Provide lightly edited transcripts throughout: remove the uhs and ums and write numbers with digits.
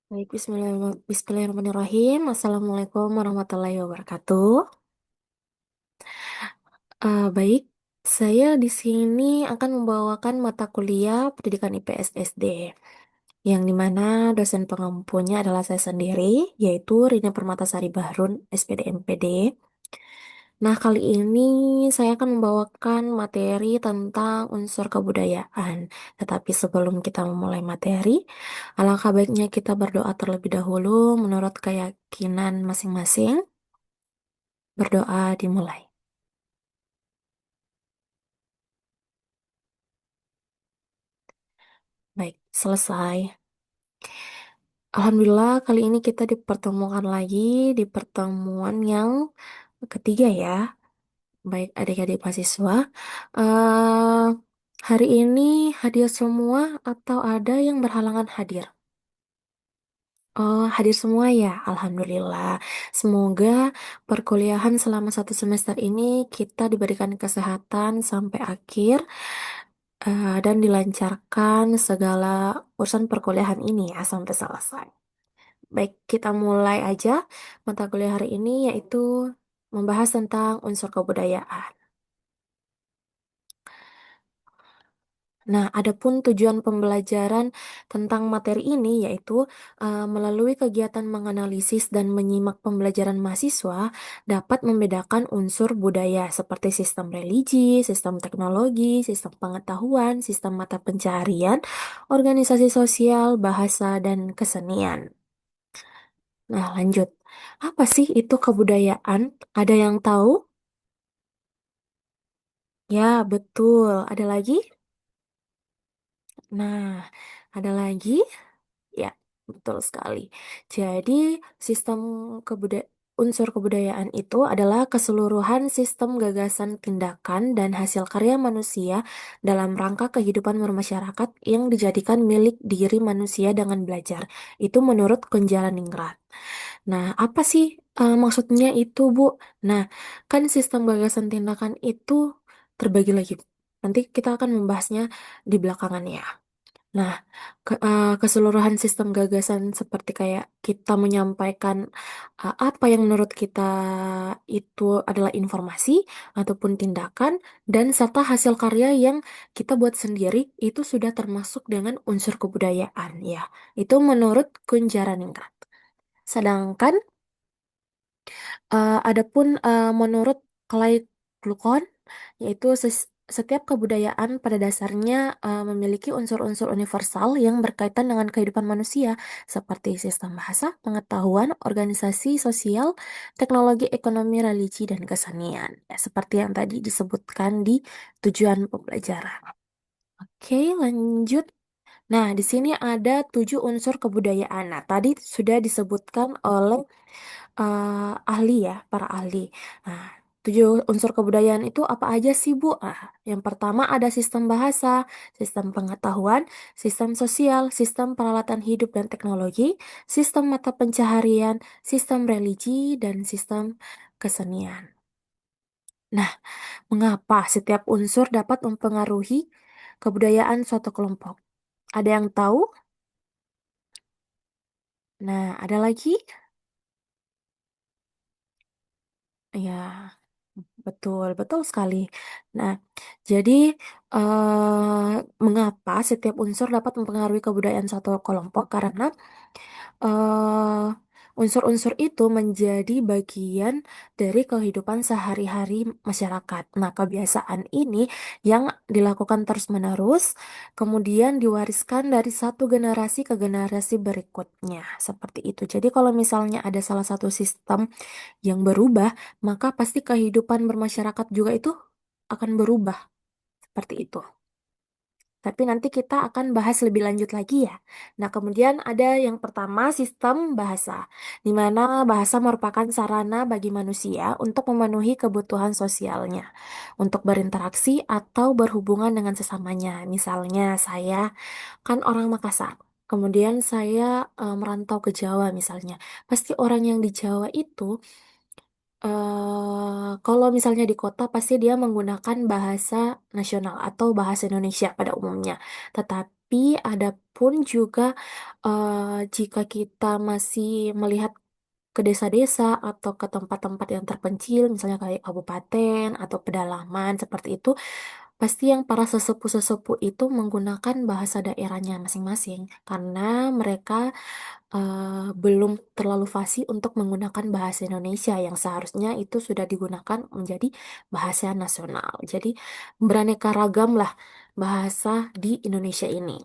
Baik, Bismillahirrahmanirrahim. Assalamualaikum warahmatullahi wabarakatuh. Baik, saya di sini akan membawakan mata kuliah Pendidikan IPS SD, yang dimana dosen pengampunya adalah saya sendiri, yaitu Rina Permatasari Bahrun, SPD MPD. Nah, kali ini saya akan membawakan materi tentang unsur kebudayaan. Tetapi sebelum kita memulai materi, alangkah baiknya kita berdoa terlebih dahulu menurut keyakinan masing-masing. Berdoa dimulai. Baik, selesai. Alhamdulillah, kali ini kita dipertemukan lagi di pertemuan yang ketiga ya. Baik, adik-adik mahasiswa. eh Hari ini hadir semua atau ada yang berhalangan hadir? Oh, hadir semua ya. Alhamdulillah. Semoga perkuliahan selama 1 semester ini kita diberikan kesehatan sampai akhir dan dilancarkan segala urusan perkuliahan ini ya sampai selesai. Baik, kita mulai aja mata kuliah hari ini yaitu membahas tentang unsur kebudayaan. Nah, adapun tujuan pembelajaran tentang materi ini yaitu melalui kegiatan menganalisis dan menyimak pembelajaran mahasiswa dapat membedakan unsur budaya seperti sistem religi, sistem teknologi, sistem pengetahuan, sistem mata pencaharian, organisasi sosial, bahasa, dan kesenian. Nah, lanjut. Apa sih itu kebudayaan? Ada yang tahu? Ya, betul. Ada lagi? Nah, ada lagi? Ya, betul sekali. Jadi, sistem unsur kebudayaan itu adalah keseluruhan sistem gagasan tindakan dan hasil karya manusia dalam rangka kehidupan bermasyarakat yang dijadikan milik diri manusia dengan belajar. Itu menurut Konjalaningrat. Nah, apa sih maksudnya itu, Bu? Nah, kan sistem gagasan tindakan itu terbagi lagi. Nanti kita akan membahasnya di belakangan ya. Nah, keseluruhan sistem gagasan seperti kayak kita menyampaikan apa yang menurut kita itu adalah informasi ataupun tindakan dan serta hasil karya yang kita buat sendiri itu sudah termasuk dengan unsur kebudayaan ya. Itu menurut Kunjaraningrat. Sedangkan adapun menurut Clay Glukon, yaitu setiap kebudayaan pada dasarnya memiliki unsur-unsur universal yang berkaitan dengan kehidupan manusia, seperti sistem bahasa, pengetahuan, organisasi sosial, teknologi, ekonomi, religi, dan kesenian. Ya, seperti yang tadi disebutkan di tujuan pembelajaran. Oke, lanjut. Nah, di sini ada 7 unsur kebudayaan. Nah, tadi sudah disebutkan oleh ahli ya, para ahli. Nah, 7 unsur kebudayaan itu apa aja sih, Bu? Yang pertama ada sistem bahasa, sistem pengetahuan, sistem sosial, sistem peralatan hidup dan teknologi, sistem mata pencaharian, sistem religi, dan sistem kesenian. Nah, mengapa setiap unsur dapat mempengaruhi kebudayaan suatu kelompok? Ada yang tahu? Nah, ada lagi? Ya, betul, betul sekali. Nah, jadi mengapa setiap unsur dapat mempengaruhi kebudayaan suatu kelompok? Karena eh, unsur-unsur itu menjadi bagian dari kehidupan sehari-hari masyarakat. Nah, kebiasaan ini yang dilakukan terus-menerus, kemudian diwariskan dari satu generasi ke generasi berikutnya. Seperti itu. Jadi, kalau misalnya ada salah satu sistem yang berubah, maka pasti kehidupan bermasyarakat juga itu akan berubah seperti itu. Tapi nanti kita akan bahas lebih lanjut lagi ya. Nah, kemudian ada yang pertama sistem bahasa, di mana bahasa merupakan sarana bagi manusia untuk memenuhi kebutuhan sosialnya, untuk berinteraksi atau berhubungan dengan sesamanya. Misalnya saya kan orang Makassar. Kemudian saya merantau ke Jawa misalnya. Pasti orang yang di Jawa itu kalau misalnya di kota pasti dia menggunakan bahasa nasional atau bahasa Indonesia pada umumnya. Tapi ada pun juga jika kita masih melihat ke desa-desa atau ke tempat-tempat yang terpencil, misalnya kayak kabupaten atau pedalaman seperti itu, pasti yang para sesepuh-sesepuh itu menggunakan bahasa daerahnya masing-masing karena mereka belum terlalu fasih untuk menggunakan bahasa Indonesia yang seharusnya itu sudah digunakan menjadi bahasa nasional. Jadi beraneka ragam lah bahasa di Indonesia ini.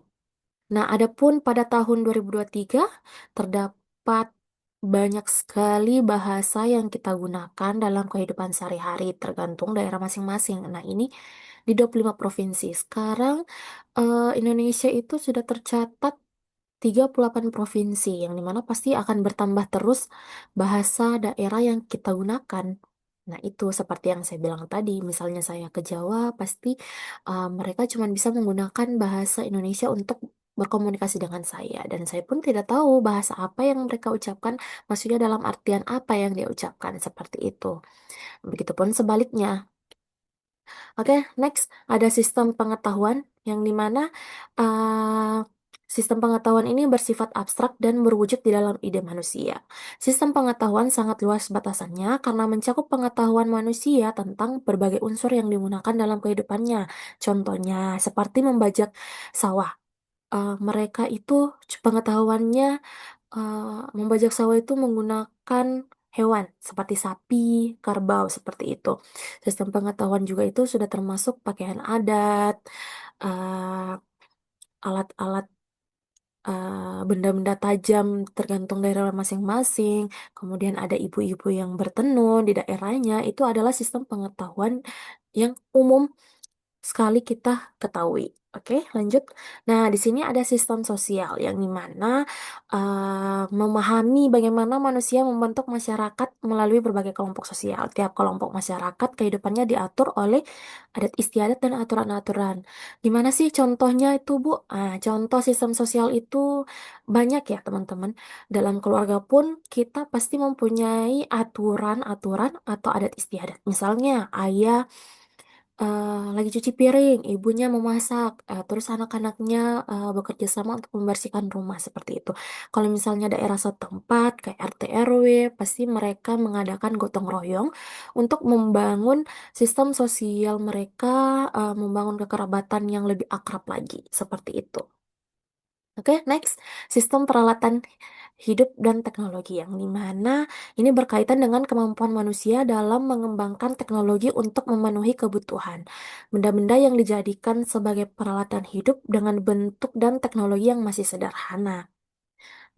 Nah, adapun pada tahun 2023 terdapat banyak sekali bahasa yang kita gunakan dalam kehidupan sehari-hari tergantung daerah masing-masing. Nah, ini di 25 provinsi. Sekarang Indonesia itu sudah tercatat 38 provinsi, yang dimana pasti akan bertambah terus bahasa daerah yang kita gunakan. Nah, itu seperti yang saya bilang tadi, misalnya saya ke Jawa, pasti mereka cuma bisa menggunakan bahasa Indonesia untuk berkomunikasi dengan saya. Dan saya pun tidak tahu bahasa apa yang mereka ucapkan, maksudnya dalam artian apa yang dia ucapkan, seperti itu. Begitupun sebaliknya. Oke, next ada sistem pengetahuan yang dimana sistem pengetahuan ini bersifat abstrak dan berwujud di dalam ide manusia. Sistem pengetahuan sangat luas batasannya karena mencakup pengetahuan manusia tentang berbagai unsur yang digunakan dalam kehidupannya. Contohnya seperti membajak sawah. Mereka itu pengetahuannya membajak sawah itu menggunakan hewan seperti sapi, kerbau, seperti itu. Sistem pengetahuan juga itu sudah termasuk pakaian adat, eh, alat-alat, benda-benda tajam tergantung daerah masing-masing. Kemudian ada ibu-ibu yang bertenun di daerahnya. Itu adalah sistem pengetahuan yang umum sekali kita ketahui. Oke, lanjut. Nah, di sini ada sistem sosial yang dimana memahami bagaimana manusia membentuk masyarakat melalui berbagai kelompok sosial. Tiap kelompok masyarakat kehidupannya diatur oleh adat istiadat dan aturan-aturan. Gimana sih contohnya itu, Bu? Contoh sistem sosial itu banyak ya, teman-teman. Dalam keluarga pun kita pasti mempunyai aturan-aturan atau adat istiadat. Misalnya, ayah lagi cuci piring, ibunya memasak, terus anak-anaknya bekerja sama untuk membersihkan rumah seperti itu. Kalau misalnya daerah setempat kayak RT RW, pasti mereka mengadakan gotong royong untuk membangun sistem sosial mereka, membangun kekerabatan yang lebih akrab lagi, seperti itu. Oke, next, sistem peralatan hidup dan teknologi yang dimana ini berkaitan dengan kemampuan manusia dalam mengembangkan teknologi untuk memenuhi kebutuhan. Benda-benda yang dijadikan sebagai peralatan hidup dengan bentuk dan teknologi yang masih sederhana.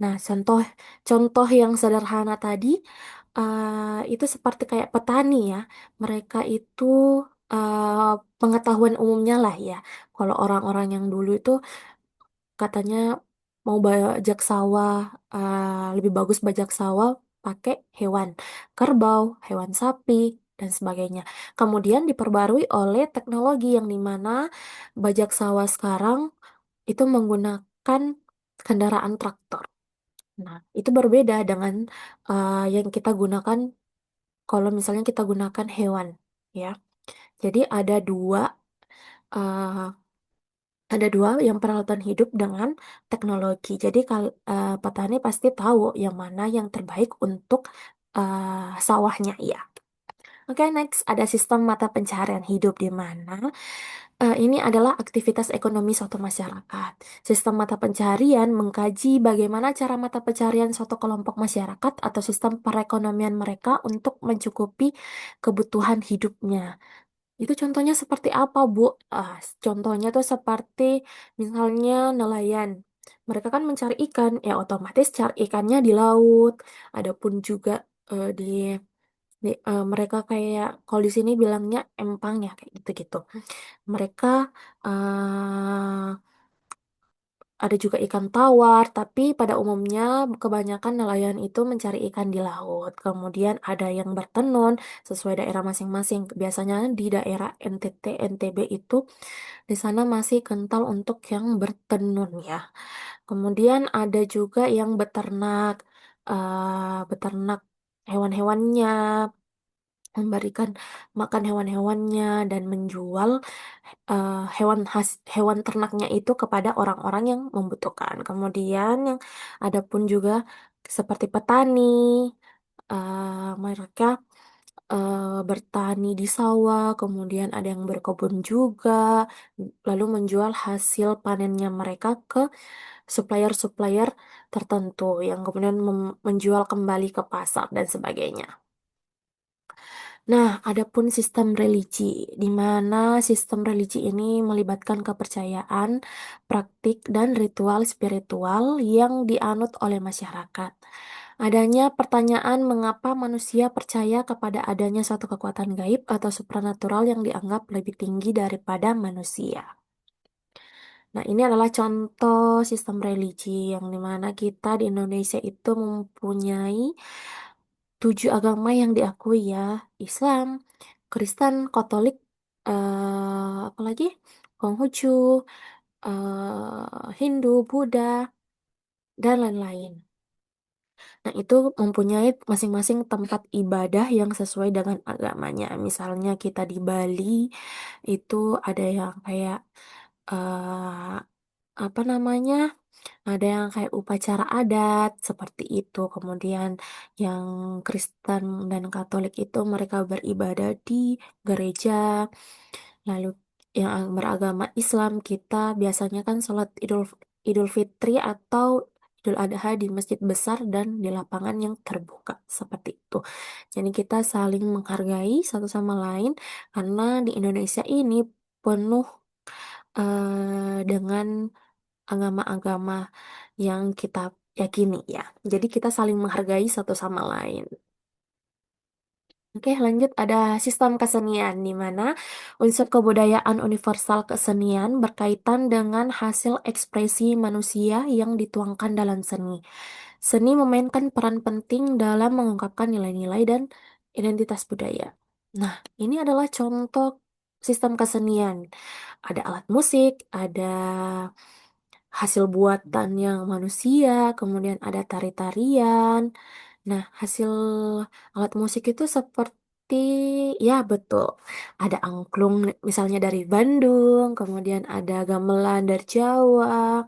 Nah, contoh contoh yang sederhana tadi itu seperti kayak petani ya. Mereka itu pengetahuan umumnya lah ya. Kalau orang-orang yang dulu itu katanya mau bajak sawah, lebih bagus bajak sawah pakai hewan kerbau, hewan sapi, dan sebagainya. Kemudian diperbarui oleh teknologi yang dimana bajak sawah sekarang itu menggunakan kendaraan traktor. Nah, itu berbeda dengan yang kita gunakan kalau misalnya kita gunakan hewan, ya. Jadi uh, ada dua yang peralatan hidup dengan teknologi. Jadi petani pasti tahu yang mana yang terbaik untuk sawahnya, ya. Oke, next ada sistem mata pencaharian hidup di mana ini adalah aktivitas ekonomi suatu masyarakat. Sistem mata pencaharian mengkaji bagaimana cara mata pencaharian suatu kelompok masyarakat atau sistem perekonomian mereka untuk mencukupi kebutuhan hidupnya. Itu contohnya seperti apa, Bu? Contohnya tuh seperti misalnya nelayan. Mereka kan mencari ikan, ya otomatis cari ikannya di laut. Adapun juga mereka kayak kalau di sini bilangnya empang ya kayak gitu-gitu. Mereka eh, ada juga ikan tawar, tapi pada umumnya kebanyakan nelayan itu mencari ikan di laut. Kemudian ada yang bertenun sesuai daerah masing-masing. Biasanya di daerah NTT, NTB itu di sana masih kental untuk yang bertenun ya. Kemudian ada juga yang beternak, beternak hewan-hewannya. memberikan makan hewan-hewannya dan menjual hewan ternaknya itu kepada orang-orang yang membutuhkan. Kemudian yang ada pun juga seperti petani, mereka bertani di sawah, kemudian ada yang berkebun juga, lalu menjual hasil panennya mereka ke supplier-supplier tertentu yang kemudian menjual kembali ke pasar dan sebagainya. Nah, adapun sistem religi, di mana sistem religi ini melibatkan kepercayaan, praktik, dan ritual spiritual yang dianut oleh masyarakat. Adanya pertanyaan mengapa manusia percaya kepada adanya suatu kekuatan gaib atau supranatural yang dianggap lebih tinggi daripada manusia. Nah, ini adalah contoh sistem religi yang dimana kita di Indonesia itu mempunyai 7 agama yang diakui ya, Islam, Kristen, Katolik, apalagi Konghucu, Hindu, Buddha, dan lain-lain. Nah, itu mempunyai masing-masing tempat ibadah yang sesuai dengan agamanya. Misalnya kita di Bali, itu ada yang kayak apa namanya? Ada yang kayak upacara adat seperti itu. Kemudian yang Kristen dan Katolik itu mereka beribadah di gereja. Lalu yang beragama Islam kita biasanya kan sholat Idul Idul Fitri atau Idul Adha di masjid besar dan di lapangan yang terbuka seperti itu. Jadi kita saling menghargai satu sama lain karena di Indonesia ini penuh dengan agama-agama yang kita yakini ya. Jadi kita saling menghargai satu sama lain. Oke, lanjut ada sistem kesenian di mana unsur kebudayaan universal kesenian berkaitan dengan hasil ekspresi manusia yang dituangkan dalam seni. Seni memainkan peran penting dalam mengungkapkan nilai-nilai dan identitas budaya. Nah, ini adalah contoh sistem kesenian. Ada alat musik, ada hasil buatan yang manusia, kemudian ada tari-tarian. Nah, hasil alat musik itu seperti, ya betul, ada angklung misalnya dari Bandung, kemudian ada gamelan dari Jawa,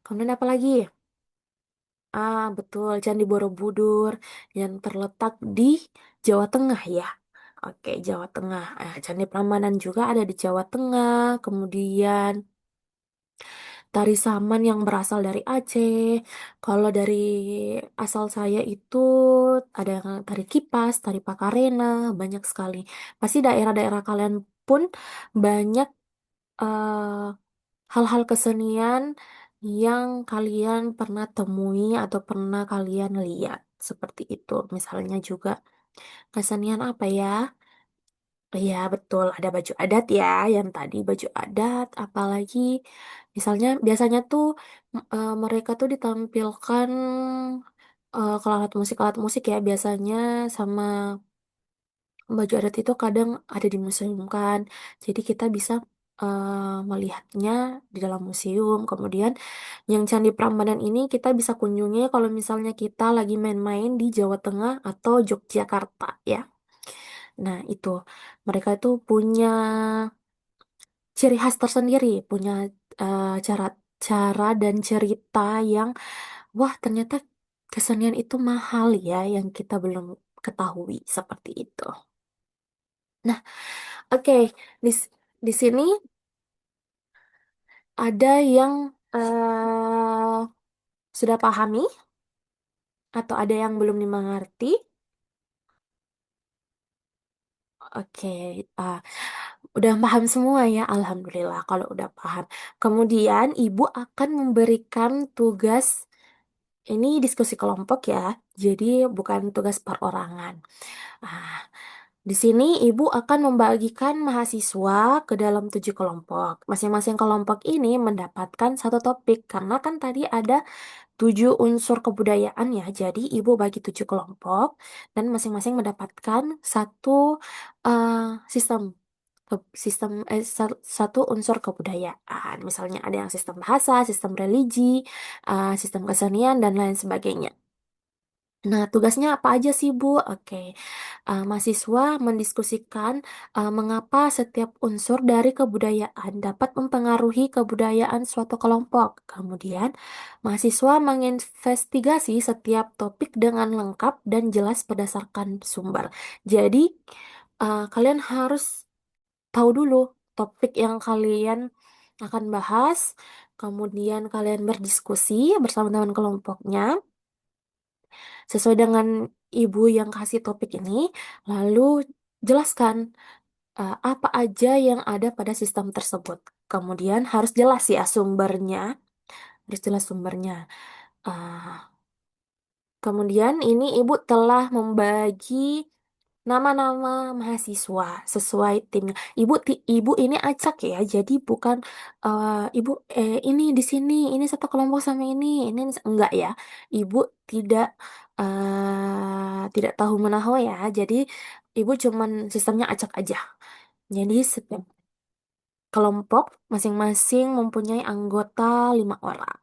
kemudian apa lagi? Betul, Candi Borobudur yang terletak di Jawa Tengah ya. Oke, Jawa Tengah. Candi Prambanan juga ada di Jawa Tengah, kemudian tari saman yang berasal dari Aceh. Kalau dari asal saya itu ada yang tari kipas, tari pakarena, banyak sekali. Pasti daerah-daerah kalian pun banyak eh, hal-hal kesenian yang kalian pernah temui atau pernah kalian lihat. Seperti itu. Misalnya juga kesenian apa ya? Iya betul, ada baju adat ya, yang tadi baju adat, apalagi misalnya biasanya tuh mereka tuh ditampilkan kalau alat musik ya biasanya sama baju adat itu kadang ada di museum kan, jadi kita bisa melihatnya di dalam museum. Kemudian yang Candi Prambanan ini kita bisa kunjungi kalau misalnya kita lagi main-main di Jawa Tengah atau Yogyakarta ya. Nah itu mereka itu punya ciri khas tersendiri, punya cara cara dan cerita yang wah ternyata kesenian itu mahal ya yang kita belum ketahui seperti itu. Nah, oke, di di sini ada yang sudah pahami atau ada yang belum dimengerti. Oke, ah, udah paham semua ya, Alhamdulillah kalau udah paham. Kemudian ibu akan memberikan tugas. Ini diskusi kelompok ya, jadi bukan tugas perorangan. Ah, di sini ibu akan membagikan mahasiswa ke dalam 7 kelompok. Masing-masing kelompok ini mendapatkan satu topik karena kan tadi ada 7 unsur kebudayaan ya. Jadi ibu bagi 7 kelompok dan masing-masing mendapatkan satu eh, sistem satu unsur kebudayaan. Misalnya ada yang sistem bahasa, sistem religi, sistem kesenian dan lain sebagainya. Nah, tugasnya apa aja sih, Bu? Oke, mahasiswa mendiskusikan mengapa setiap unsur dari kebudayaan dapat mempengaruhi kebudayaan suatu kelompok. Kemudian, mahasiswa menginvestigasi setiap topik dengan lengkap dan jelas berdasarkan sumber. Jadi, kalian harus tahu dulu topik yang kalian akan bahas, kemudian kalian berdiskusi bersama teman kelompoknya sesuai dengan ibu yang kasih topik ini, lalu jelaskan apa aja yang ada pada sistem tersebut. Kemudian harus jelas ya sumbernya, harus jelas sumbernya. Ah, Kemudian ini ibu telah membagi nama-nama mahasiswa sesuai timnya. Ibu ini acak ya, jadi bukan ibu ini di sini, ini satu kelompok sama ini enggak ya. Ibu tidak tidak tahu menahu ya. Jadi ibu cuman sistemnya acak aja. Jadi setiap kelompok masing-masing mempunyai anggota 5 orang.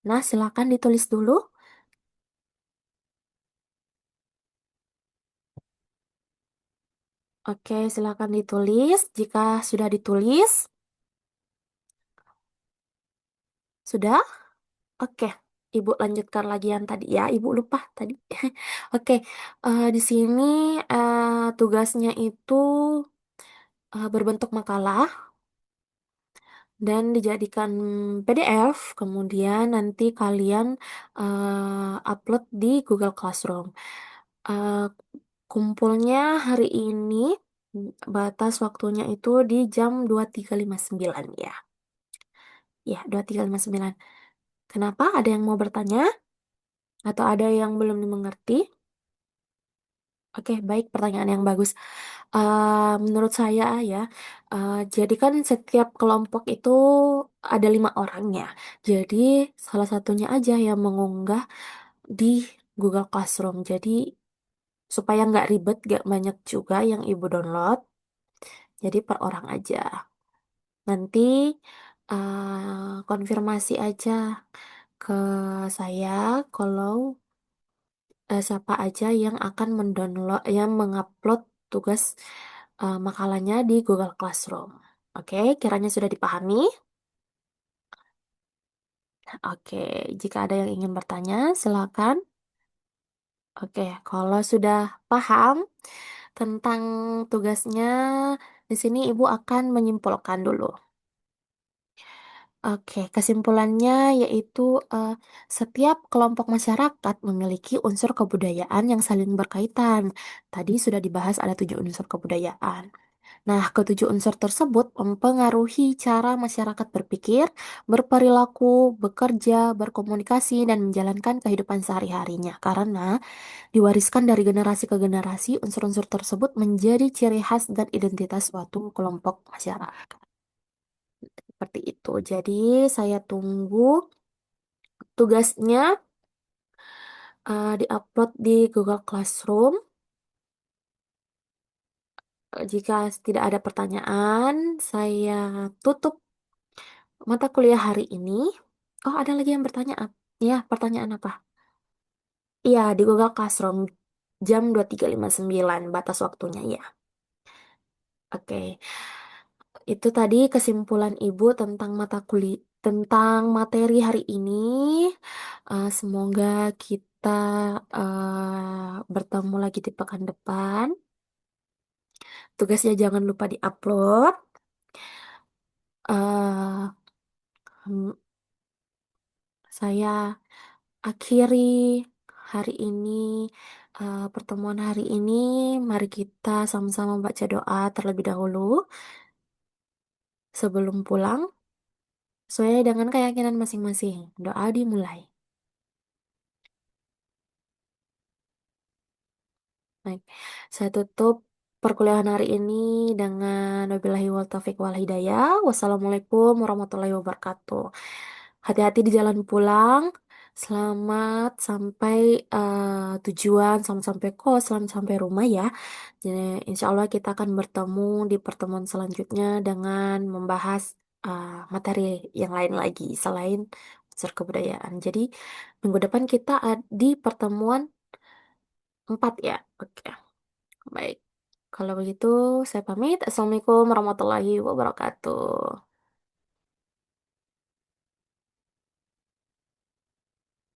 Nah, silakan ditulis dulu. Oke, silakan ditulis. Jika sudah ditulis, sudah. Oke, Ibu lanjutkan lagi yang tadi ya. Ibu lupa tadi. Oke, di sini tugasnya itu berbentuk makalah dan dijadikan PDF. Kemudian nanti kalian upload di Google Classroom. Eh, Kumpulnya hari ini, batas waktunya itu di jam 23.59 ya. Ya, 23.59. Kenapa? Ada yang mau bertanya? Atau ada yang belum dimengerti? Oke, baik, pertanyaan yang bagus. Menurut saya ya, jadi kan setiap kelompok itu ada 5 orangnya. Jadi salah satunya aja yang mengunggah di Google Classroom. Jadi supaya nggak ribet, nggak banyak juga yang ibu download. Jadi per orang aja. Nanti konfirmasi aja ke saya kalau siapa aja yang akan mendownload, yang mengupload tugas makalahnya di Google Classroom. Oke, kiranya sudah dipahami. Oke, jika ada yang ingin bertanya, silakan. Oke, kalau sudah paham tentang tugasnya, di sini Ibu akan menyimpulkan dulu. Oke, kesimpulannya yaitu setiap kelompok masyarakat memiliki unsur kebudayaan yang saling berkaitan. Tadi sudah dibahas ada 7 unsur kebudayaan. Nah, ketujuh unsur tersebut mempengaruhi cara masyarakat berpikir, berperilaku, bekerja, berkomunikasi, dan menjalankan kehidupan sehari-harinya. Karena diwariskan dari generasi ke generasi, unsur-unsur tersebut menjadi ciri khas dan identitas suatu kelompok masyarakat. Seperti itu. Jadi, saya tunggu tugasnya diupload di Google Classroom. Jika tidak ada pertanyaan, saya tutup mata kuliah hari ini. Oh, ada lagi yang bertanya. Ya, pertanyaan apa? Iya, di Google Classroom jam 23.59 batas waktunya ya. Oke. Itu tadi kesimpulan Ibu tentang mata kuliah tentang materi hari ini. Semoga kita bertemu lagi di pekan depan. Tugasnya jangan lupa diupload. eh hmm, saya akhiri hari ini, pertemuan hari ini. Mari kita sama-sama baca doa terlebih dahulu sebelum pulang. Sesuai dengan keyakinan masing-masing. Doa dimulai. Baik, saya tutup perkuliahan hari ini dengan wabillahi wal taufiq wal hidayah. Wassalamualaikum warahmatullahi wabarakatuh. Hati-hati di jalan pulang. Selamat sampai tujuan, selamat sampai kos, selamat sampai rumah ya. Jadi, insya Allah kita akan bertemu di pertemuan selanjutnya dengan membahas materi yang lain lagi selain unsur kebudayaan. Jadi, minggu depan kita di pertemuan Empat ya? Oke, baik. Kalau begitu, saya pamit. Assalamualaikum warahmatullahi wabarakatuh.